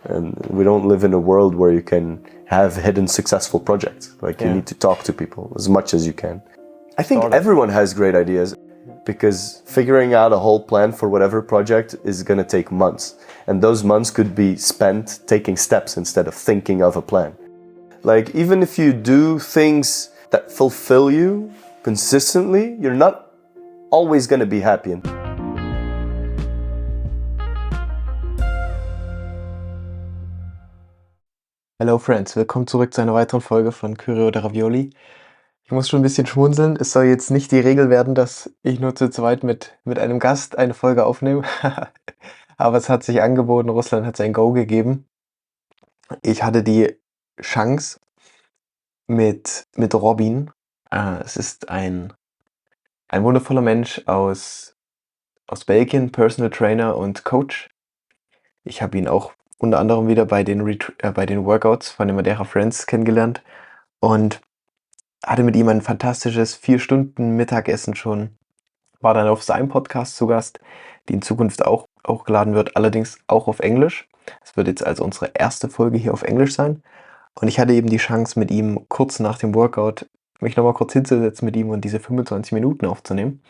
And we don't live in a world where you can have hidden successful projects. Like you need to talk to people as much as you can. I think everyone has great ideas because figuring out a whole plan for whatever project is going to take months. And those months could be spent taking steps instead of thinking of a plan. Like even if you do things that fulfill you consistently, you're not always going to be happy. Hello Friends, willkommen zurück zu einer weiteren Folge von Curry oder Ravioli. Ich muss schon ein bisschen schmunzeln. Es soll jetzt nicht die Regel werden, dass ich nur zu zweit mit einem Gast eine Folge aufnehme. Aber es hat sich angeboten, Russland hat sein Go gegeben. Ich hatte die Chance mit Robin. Es ist ein wundervoller Mensch aus Belgien, Personal Trainer und Coach. Ich habe ihn auch unter anderem wieder bei den Workouts von den Madeira Friends kennengelernt und hatte mit ihm ein fantastisches 4 Stunden Mittagessen schon. War dann auf seinem Podcast zu Gast, die in Zukunft auch hochgeladen wird, allerdings auch auf Englisch. Es wird jetzt also unsere erste Folge hier auf Englisch sein. Und ich hatte eben die Chance, mit ihm kurz nach dem Workout mich nochmal kurz hinzusetzen mit ihm und diese 25 Minuten aufzunehmen.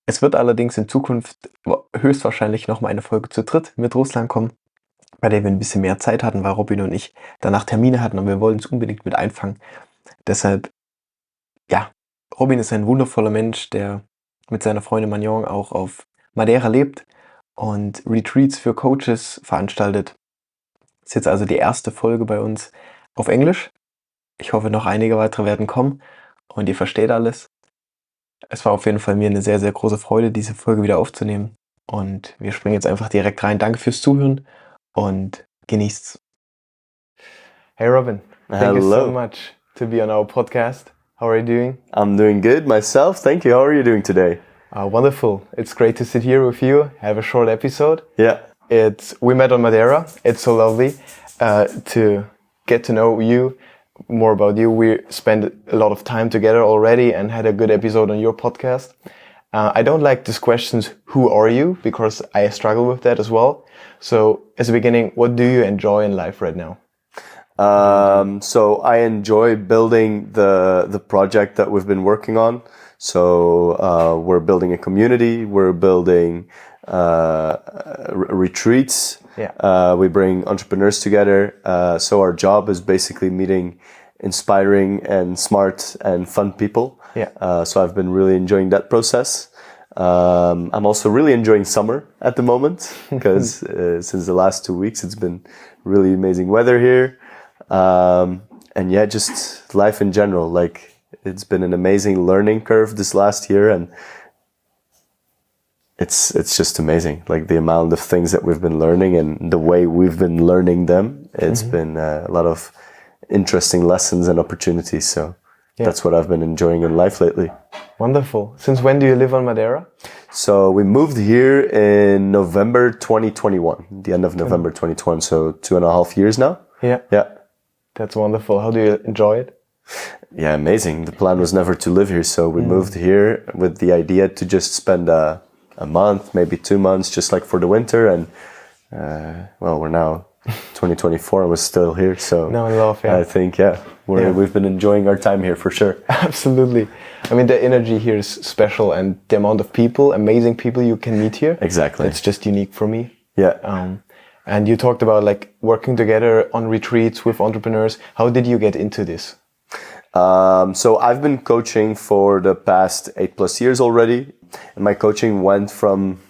Es wird allerdings in Zukunft höchstwahrscheinlich nochmal eine Folge zu dritt mit Russland kommen, bei der wir ein bisschen mehr Zeit hatten, weil Robin und ich danach Termine hatten und wir wollen es unbedingt mit einfangen. Deshalb, ja, Robin ist ein wundervoller Mensch, der mit seiner Freundin Manon auch auf Madeira lebt und Retreats für Coaches veranstaltet. Das ist jetzt also die erste Folge bei uns auf Englisch. Ich hoffe, noch einige weitere werden kommen und ihr versteht alles. Es war auf jeden Fall mir eine sehr, sehr große Freude, diese Folge wieder aufzunehmen. Und wir springen jetzt einfach direkt rein. Danke fürs Zuhören und genießt's. Hey Robin, thank you so much to be on our podcast. How are you doing? I'm doing good myself. Thank you. How are you doing today? Wonderful. It's great to sit here with you, have a short episode. Yeah. We met on Madeira. It's so lovely to get to know you, more about you. We spent a lot of time together already and had a good episode on your podcast. I don't like these questions, who are you? Because I struggle with that as well. So as a beginning, what do you enjoy in life right now? So I enjoy building the project that we've been working on. So we're building a community, we're building retreats. Yeah. We bring entrepreneurs together. So our job is basically meeting inspiring and smart and fun people. Yeah. So I've been really enjoying that process. I'm also really enjoying summer at the moment because since the last 2 weeks it's been really amazing weather here. And yeah, just life in general. Like it's been an amazing learning curve this last year, and it's just amazing. Like the amount of things that we've been learning and the way we've been learning them. It's been a lot of interesting lessons and opportunities. So that's what I've been enjoying in life lately. Wonderful. Since when do you live on Madeira? So we moved here in November 2021, the end of November 2021. So 2.5 years now. Yeah. Yeah. That's wonderful. How do you enjoy it? Yeah, amazing. The plan was never to live here. So we moved here with the idea to just spend a month, maybe 2 months, just like for the winter. And well, we're now 2024 and we're still here. So now in love, yeah. I think, we've been enjoying our time here for sure. Absolutely. I mean, the energy here is special and the amount of people, amazing people you can meet here. Exactly. It's just unique for me. Yeah. And you talked about like working together on retreats with entrepreneurs. How did you get into this? So I've been coaching for the past 8+ years already. And my coaching went from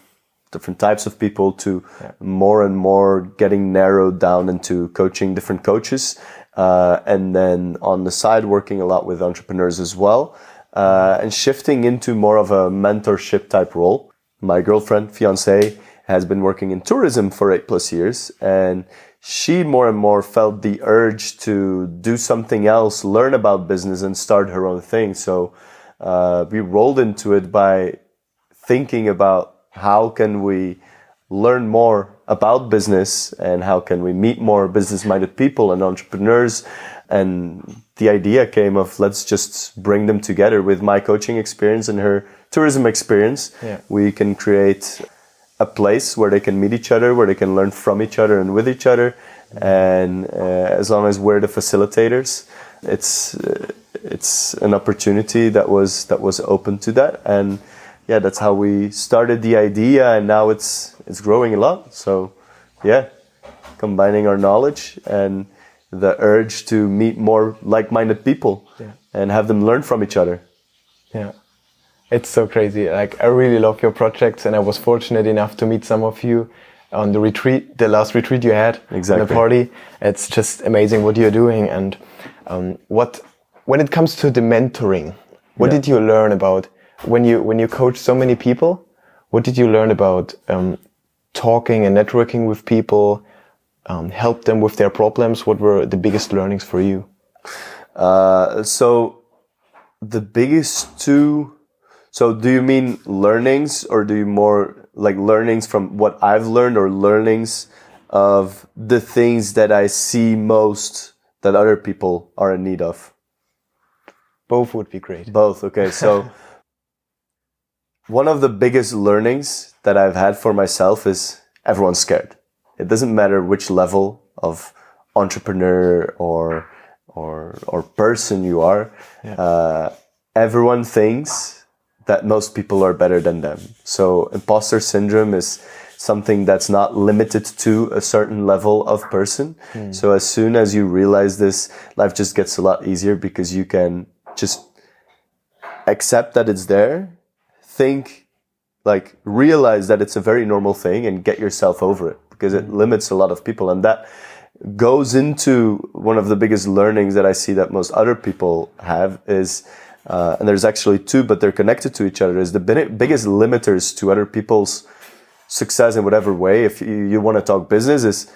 different types of people to more and more getting narrowed down into coaching different coaches. And then on the side, working a lot with entrepreneurs as well. And shifting into more of a mentorship type role. My girlfriend, fiancée, has been working in tourism for 8+ years, and she more and more felt the urge to do something else, learn about business and start her own thing. So we rolled into it by thinking about how can we learn more about business and how can we meet more business-minded people and entrepreneurs. And the idea came of let's just bring them together with my coaching experience and her tourism experience. Yeah. We can create a place where they can meet each other, where they can learn from each other and with each other. And as long as we're the facilitators, it's an opportunity that was open to that. And yeah, that's how we started the idea, and now it's growing a lot. So yeah, combining our knowledge and the urge to meet more like-minded people and have them learn from each other. Yeah. It's so crazy. Like, I really love your projects, and I was fortunate enough to meet some of you on the retreat, the last retreat you had. Exactly. The party. It's just amazing what you're doing. And when it comes to the mentoring, what did you learn about when you coach so many people? What did you learn about talking and networking with people, help them with their problems? What were the biggest learnings for you? So the biggest two. So do you mean learnings, or do you more like learnings from what I've learned, or learnings of the things that I see most that other people are in need of? Both would be great. Both, okay. So one of the biggest learnings that I've had for myself is everyone's scared. It doesn't matter which level of entrepreneur or person you are. Everyone thinks that most people are better than them. So imposter syndrome is something that's not limited to a certain level of person. So as soon as you realize this, life just gets a lot easier, because you can just accept that it's there, realize that it's a very normal thing, and get yourself over it, because it limits a lot of people. And that goes into one of the biggest learnings that I see that most other people have is, and there's actually two, but they're connected to each other, is the biggest limiters to other people's success in whatever way. If you want to talk business, is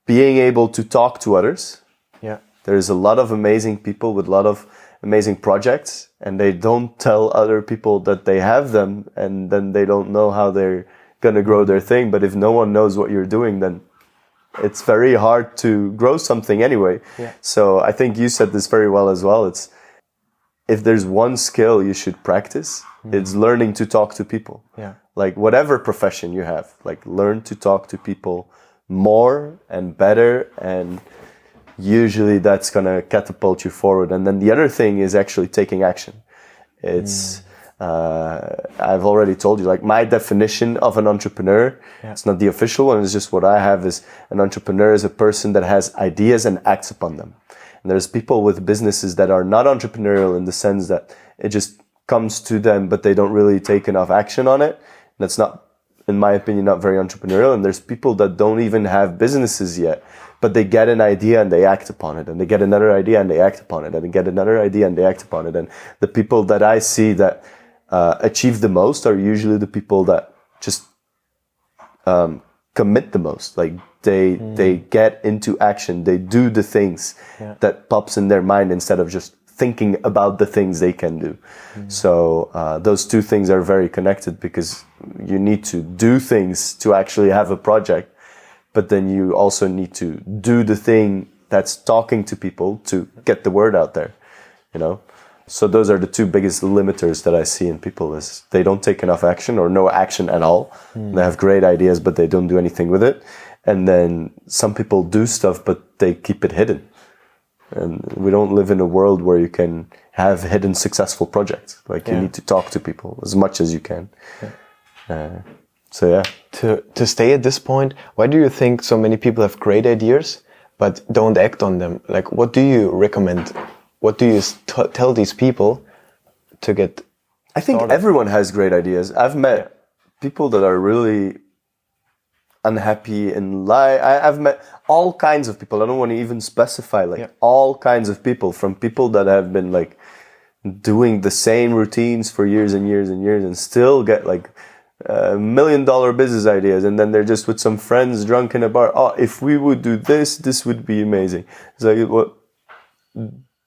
being able to talk to others. Yeah. There's a lot of amazing people with a lot of amazing projects, and they don't tell other people that they have them, and then they don't know how they're going to grow their thing. But if no one knows what you're doing, then it's very hard to grow something anyway. Yeah. So I think you said this very well as well. It's, if there's one skill you should practice, it's learning to talk to people. Yeah. Like whatever profession you have, like learn to talk to people more and better, and usually that's going to catapult you forward. And then the other thing is actually taking action. It's, I've already told you, like my definition of an entrepreneur, it's not the official one, it's just what I have, is an entrepreneur is a person that has ideas and acts upon them. And there's people with businesses that are not entrepreneurial in the sense that it just comes to them, but they don't really take enough action on it. That's not, in my opinion, not very entrepreneurial. And there's people that don't even have businesses yet, but they get an idea and they act upon it, and they get another idea and they act upon it, and they get another idea and they act upon it. And the people that I see that achieve the most are usually the people that just commit the most. Like they get into action, they do the things that pops in their mind instead of just thinking about the things they can do. So those two things are very connected, because you need to do things to actually have a project, but then you also need to do the thing that's talking to people to get the word out there, you know? So those are the two biggest limiters that I see in people, is they don't take enough action, or no action at all. They have great ideas, but they don't do anything with it. And then some people do stuff, but they keep it hidden. And we don't live in a world where you can have hidden successful projects. Like you need to talk to people as much as you can. So yeah. To stay at this point, why do you think so many people have great ideas but don't act on them? Like, what do you recommend? What do you tell these people to get I think started? Everyone has great ideas. I've met people that are really unhappy in life. I've met all kinds of people. I don't want to even specify, all kinds of people, from people that have been like doing the same routines for years and years and years and still get like $1 million business ideas. And then they're just with some friends drunk in a bar. Oh, if we would do this, this would be amazing. It's like, well,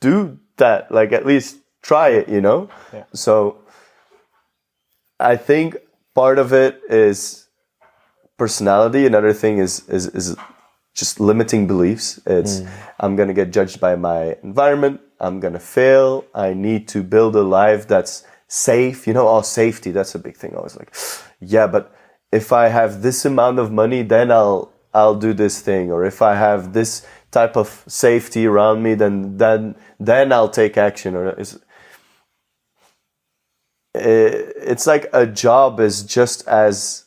do that. Like, at least try it, you know? Yeah. So I think part of it is personality. Another thing is just limiting beliefs. It's I'm going to get judged by my environment. I'm going to fail. I need to build a life that's safe. You know, safety, that's a big thing. I was like, yeah, but if I have this amount of money, then I'll do this thing, or if I have this type of safety around me, then I'll take action. Or it's like a job is just as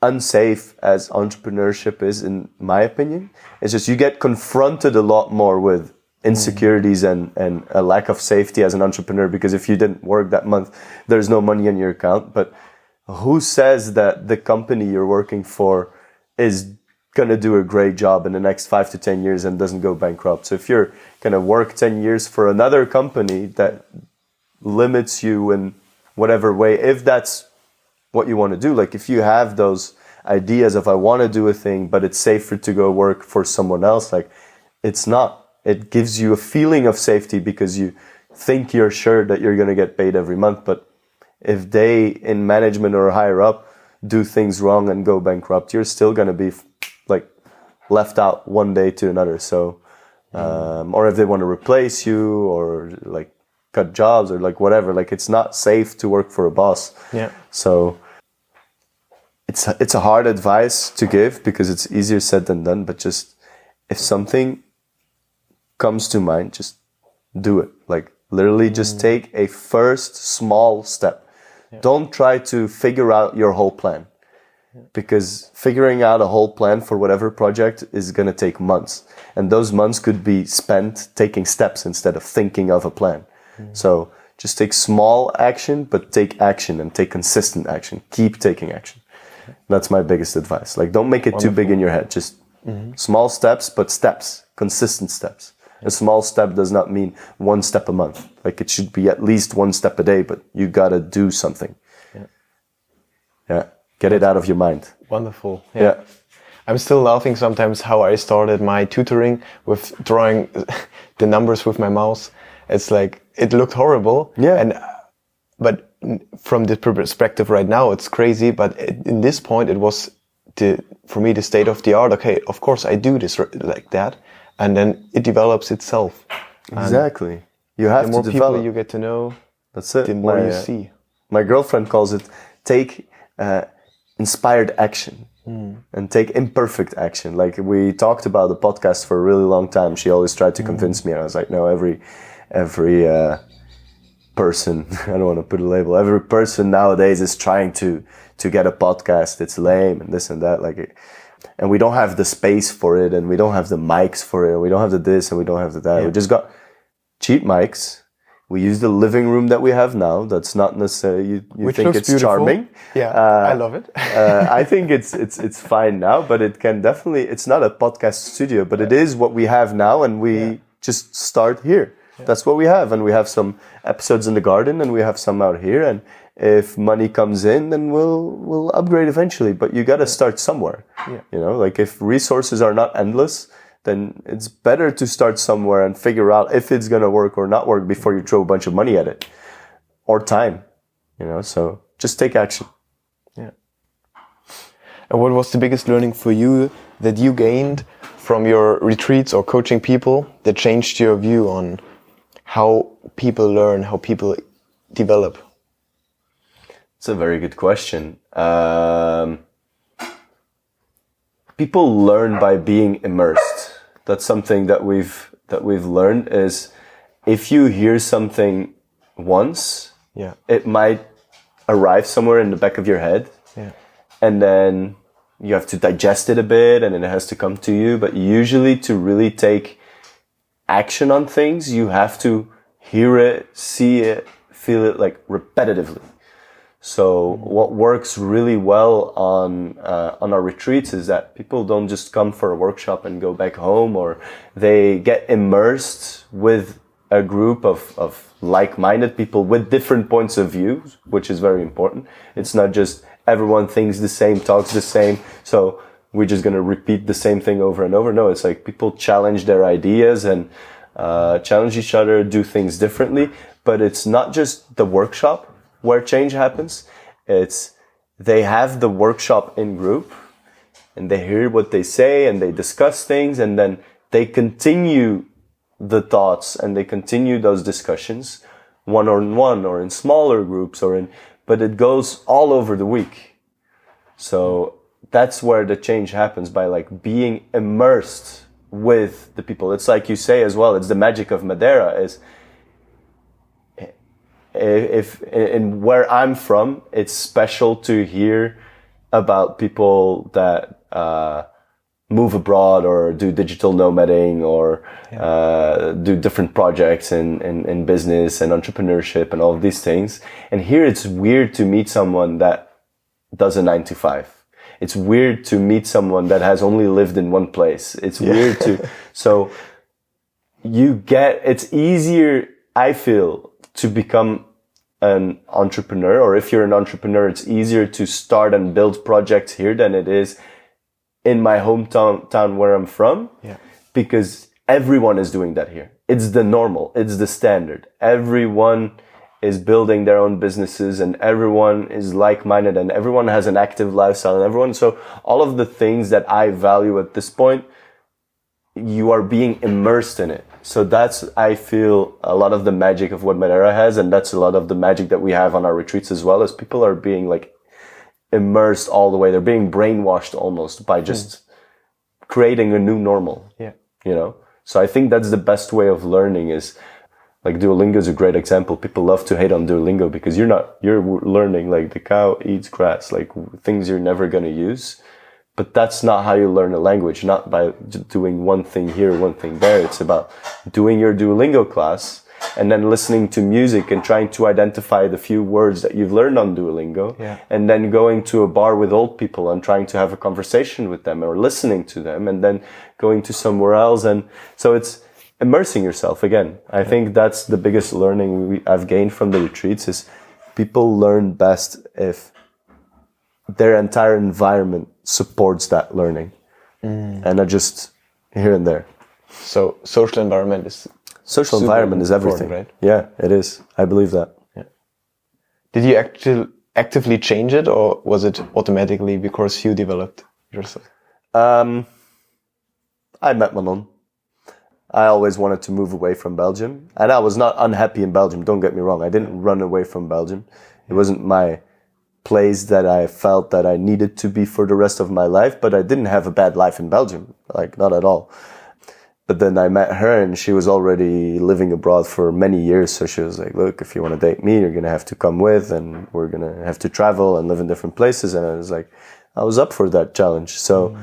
unsafe as entrepreneurship is, in my opinion. It's just you get confronted a lot more with insecurities and a lack of safety as an entrepreneur, because if you didn't work that month, there's no money in your account. But who says that the company you're working for is going to do a great job in the next 5 to 10 years and doesn't go bankrupt? So if you're going to work 10 years for another company that limits you in whatever way, if that's what you want to do, like if you have those ideas of I want to do a thing, but it's safer to go work for someone else, like it's not. It gives you a feeling of safety because you think you're sure that you're going to get paid every month. But if they in management or higher up do things wrong and go bankrupt, you're still going to be like left out one day to another. So, or if they want to replace you or like cut jobs or like whatever, like it's not safe to work for a boss. Yeah. So it's a hard advice to give because it's easier said than done. But just if something comes to mind, just do it. Like literally just take a first small step. Yeah. Don't try to figure out your whole plan, because figuring out a whole plan for whatever project is going to take months, and those months could be spent taking steps instead of thinking of a plan. So just take small action, but take action and take consistent action. Keep taking action. That's my biggest advice. Like don't make it too big in your head. Just small steps, but steps, consistent steps. A small step does not mean one step a month. Like it should be at least one step a day, but you gotta do something. Yeah. Get it out of your mind. Wonderful. Yeah. I'm still laughing sometimes how I started my tutoring with drawing the numbers with my mouse. It's like, it looked horrible. Yeah. But from the perspective right now, it's crazy. But in this point, it was for me the state of the art. Okay, of course I do this like that. And then it develops itself. Exactly. You have to develop. The more people you get to know, that's it. The more you see. My girlfriend calls it take inspired action and take imperfect action. Like we talked about the podcast for a really long time. She always tried to convince me. And I was like, no, every person, I don't want to put a label, every person nowadays is trying to get a podcast. It's lame and this and that. And we don't have the space for it, and we don't have the mics for it, and we don't have the this, and we don't have the that. Yeah. We just got cheap mics. We use the living room that we have now. That's not necessarily, you think it's beautiful. Charming. Yeah, I love it. I think it's fine now, but it can definitely, it's not a podcast studio, but it is what we have now, and we just start here. Yeah. That's what we have, and we have some episodes in the garden, and we have some out here, and if money comes in, then we'll upgrade eventually. But you got to start somewhere. Yeah. You know, like if resources are not endless, then it's better to start somewhere and figure out if it's going to work or not work before you throw a bunch of money at it or time. You know, so just take action. Yeah. And what was the biggest learning for you that you gained from your retreats or coaching people that changed your view on how people learn, how people develop? It's a very good question. People learn by being immersed. That's something that we've learned is if you hear something once, it might arrive somewhere in the back of your head, and then you have to digest it a bit, and then it has to come to you. But usually, to really take action on things, you have to hear it, see it, feel it like repetitively. So what works really well on our retreats is that people don't just come for a workshop and go back home, or they get immersed with a group of like-minded people with different points of view, which is very important. It's not just everyone thinks the same, talks the same, so we're just going to repeat the same thing over and over. No, it's like people challenge their ideas and challenge each other, do things differently. But it's not just the workshop where change happens. It's they have the workshop in group and they hear what they say and they discuss things, and then they continue the thoughts and they continue those discussions one-on-one or in smaller groups but it goes all over the week. So that's where the change happens, by like being immersed with the people. It's like you say as well, it's the magic of Madeira is, if in where I'm from, it's special to hear about people that move abroad or do digital nomading or do different projects in business and entrepreneurship and all of these things. And here it's weird to meet someone that does a 9 to 5. It's weird to meet someone that has only lived in one place. It's weird so it's easier, I feel, to become an entrepreneur, or if you're an entrepreneur, it's easier to start and build projects here than it is in my hometown where I'm from, because everyone is doing that here. It's the normal, it's the standard. Everyone is building their own businesses and everyone is like-minded and everyone has an active lifestyle and so all of the things that I value at this point, you are being immersed in it. So that's, I feel, a lot of the magic of what Madeira has, and that's a lot of the magic that we have on our retreats as well, as people are being like immersed all the way. They're being brainwashed almost by just creating a new normal. You know? So I think that's the best way of learning is, like Duolingo is a great example. People love to hate on Duolingo because you're learning like the cow eats grass, like things you're never going to use. But that's not how you learn a language, not by doing one thing here, one thing there. It's about doing your Duolingo class and then listening to music and trying to identify the few words that you've learned on Duolingo, and then going to a bar with old people and trying to have a conversation with them or listening to them, and then going to somewhere else. And so it's immersing yourself again. I think that's the biggest learning I've gained from the retreats is people learn best if their entire environment supports that learning, and not just here and there. So social environment is everything, right? Yeah, it is. I believe that. Yeah. Did you actively change it, or was it automatically because you developed yourself? I met Manon. I always wanted to move away from Belgium, and I was not unhappy in Belgium. Don't get me wrong. I didn't run away from Belgium. It wasn't my place that I felt that I needed to be for the rest of my life, but I didn't have a bad life in Belgium, like not at all. But then I met her and she was already living abroad for many years. So she was like, look, if you want to date me, you're going to have to come with, and we're going to have to travel and live in different places. And I was like, I was up for that challenge. So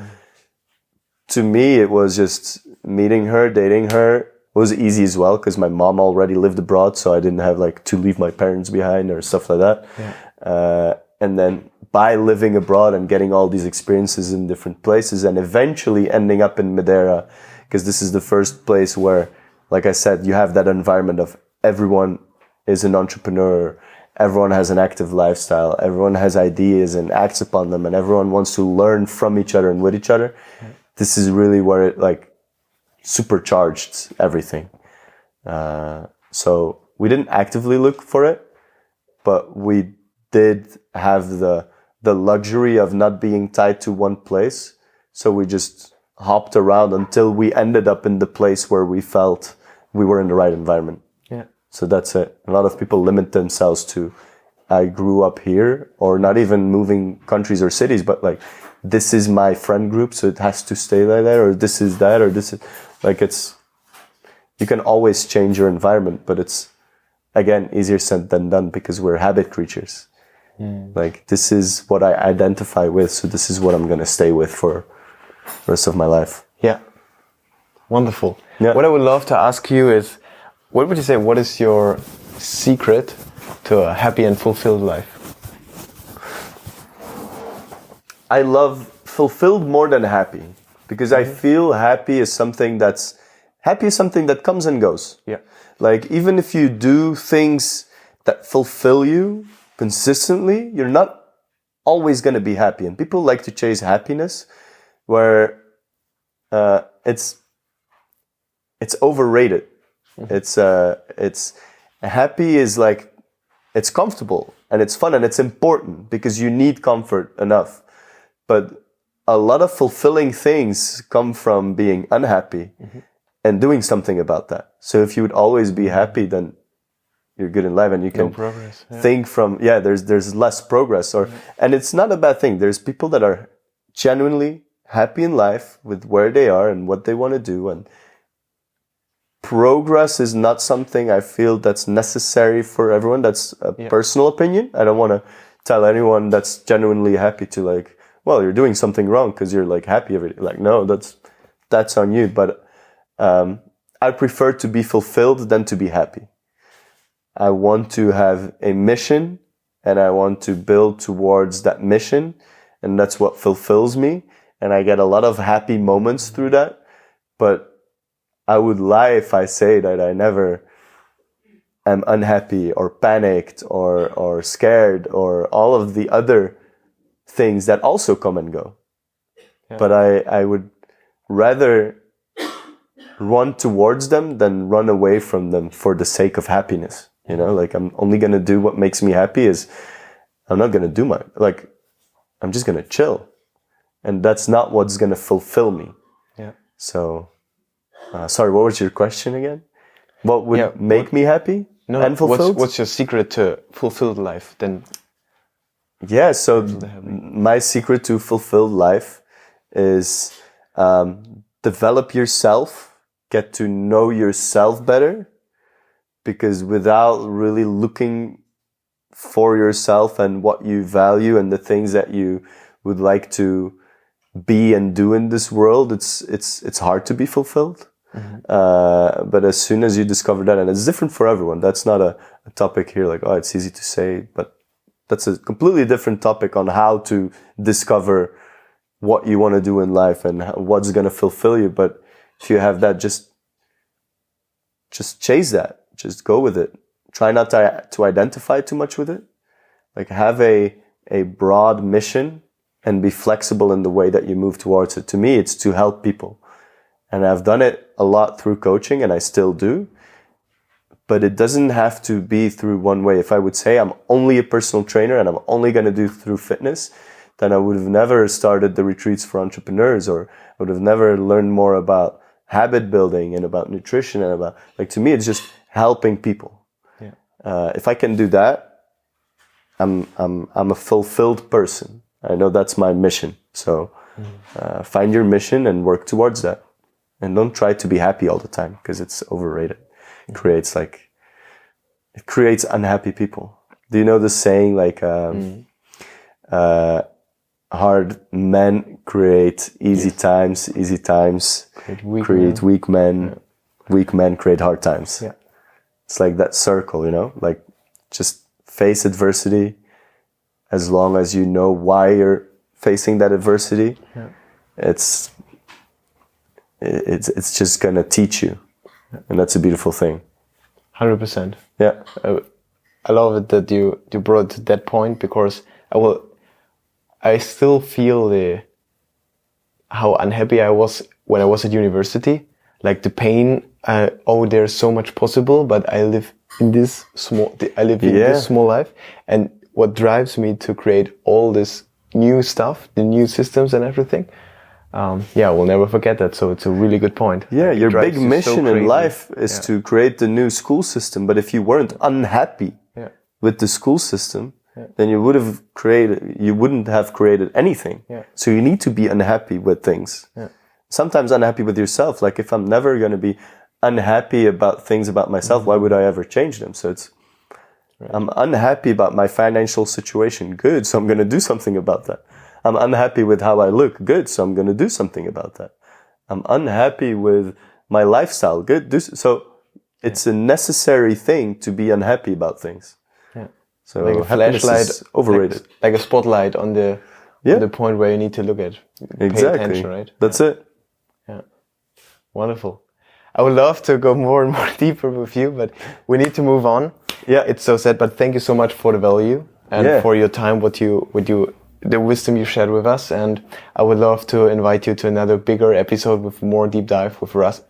to me, it was just meeting her, dating her. It was easy as well because my mom already lived abroad. So I didn't have like to leave my parents behind or stuff like that. And then by living abroad and getting all these experiences in different places and eventually ending up in Madeira, because this is the first place where, like I said, you have that environment of everyone is an entrepreneur, everyone has an active lifestyle, everyone has ideas and acts upon them, and everyone wants to learn from each other and with each other. This is really where it like supercharged everything. So we didn't actively look for it, but we did have the luxury of not being tied to one place. So we just hopped around until we ended up in the place where we felt we were in the right environment. So that's it. A lot of people limit themselves to, I grew up here, or not even moving countries or cities, but like, this is my friend group, so it has to stay like that, or this is that, or this is, like it's, you can always change your environment, but it's, again, easier said than done because we're habit creatures. Like, this is what I identify with, so this is what I'm going to stay with for the rest of my life. Yeah. Wonderful. What I would love to ask you is, what would you say, what is your secret to a happy and fulfilled life? I love fulfilled more than happy, because I feel happy is something that comes and goes. Like, even if you do things that fulfill you consistently, you're not always going to be happy. And people like to chase happiness where it's overrated. It's happy is like, it's comfortable and it's fun and it's important because you need comfort enough. But a lot of fulfilling things come from being unhappy and doing something about that. So if you would always be happy, then you're good in life, and you can progress. Yeah. think from there's less progress, and it's not a bad thing. There's people that are genuinely happy in life with where they are and what they want to do, and progress is not something I feel that's necessary for everyone. That's a personal opinion. I don't want to tell anyone that's genuinely happy to like, well, you're doing something wrong because you're like happy every day. Like, no, that's on you. But I prefer to be fulfilled than to be happy. I want to have a mission, and I want to build towards that mission, and that's what fulfills me. And I get a lot of happy moments through that. But I would lie if I say that I never am unhappy or panicked or scared or all of the other things that also come and go. Yeah. But I would rather run towards them than run away from them for the sake of happiness. You know, like I'm only going to do what makes me happy. I'm not going to do I'm just going to chill. And that's not what's going to fulfill me. Yeah. So, sorry, what was your question again? What would make me happy and fulfilled? What's your secret to fulfilled life then? Yeah, so my secret to fulfilled life is develop yourself, get to know yourself better, because without really looking for yourself and what you value and the things that you would like to be and do in this world, it's hard to be fulfilled. Mm-hmm. But as soon as you discover that, and it's different for everyone, that's not a topic here like, oh, it's easy to say, but that's a completely different topic on how to discover what you want to do in life and what's going to fulfill you. But if you have that, just chase that. Just go with it. Try not to identify too much with it. Like have a broad mission and be flexible in the way that you move towards it. To me, it's to help people. And I've done it a lot through coaching, and I still do. But it doesn't have to be through one way. If I would say I'm only a personal trainer and I'm only going to do through fitness, then I would have never started the retreats for entrepreneurs, or I would have never learned more about habit building and about nutrition and about, like, to me, it's just helping people. Yeah. If I can do that, I'm a fulfilled person. I know that's my mission. So find your mission and work towards that. And don't try to be happy all the time, because it's overrated. It creates unhappy people. Do you know the saying like hard men create easy times create weak men, weak men create hard times. Yeah. It's like that circle, you know, like just face adversity as long as you know why you're facing that adversity. Yeah. It's just gonna teach you, and that's a beautiful thing. 100%. Yeah, I love it that you brought to that point, because I still feel how unhappy I was when I was at university. Like the pain. There's so much possible, but I live in this small life, and what drives me to create all this new stuff, the new systems and everything. We'll never forget that. So it's a really good point. Yeah, your big mission in life is to create the new school system. But if you weren't unhappy with the school system, then you wouldn't have created anything. Yeah. So you need to be unhappy with things. Yeah. Sometimes unhappy with yourself. Like if I'm never going to be unhappy about things about myself, why would I ever change them? So I'm unhappy about my financial situation. Good. So I'm going to do something about that. I'm unhappy with how I look. Good. So I'm going to do something about that. I'm unhappy with my lifestyle. Good. So it's a necessary thing to be unhappy about things. Yeah. So like a flashlight is overrated. Like a spotlight on the point where you need to look at. Pay attention, right? That's it. Yeah. Wonderful. I would love to go more and more deeper with you, but we need to move on. Yeah. It's so sad, but thank you so much for the value and for your time, the wisdom you shared with us. And I would love to invite you to another bigger episode with more deep dive with Russ.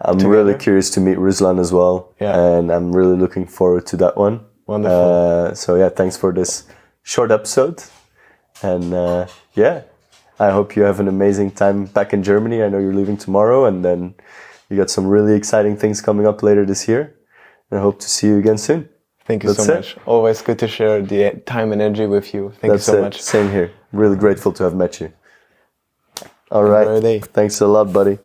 I'm really curious to meet Ruslan as well. Yeah. And I'm really looking forward to that one. Wonderful. Thanks for this short episode. And I hope you have an amazing time back in Germany. I know you're leaving tomorrow, and then you got some really exciting things coming up later this year. And I hope to see you again soon. Thank you so much. Always good to share the time and energy with you. Thank you so much. Same here. Really grateful to have met you. All right. Thanks a lot, buddy.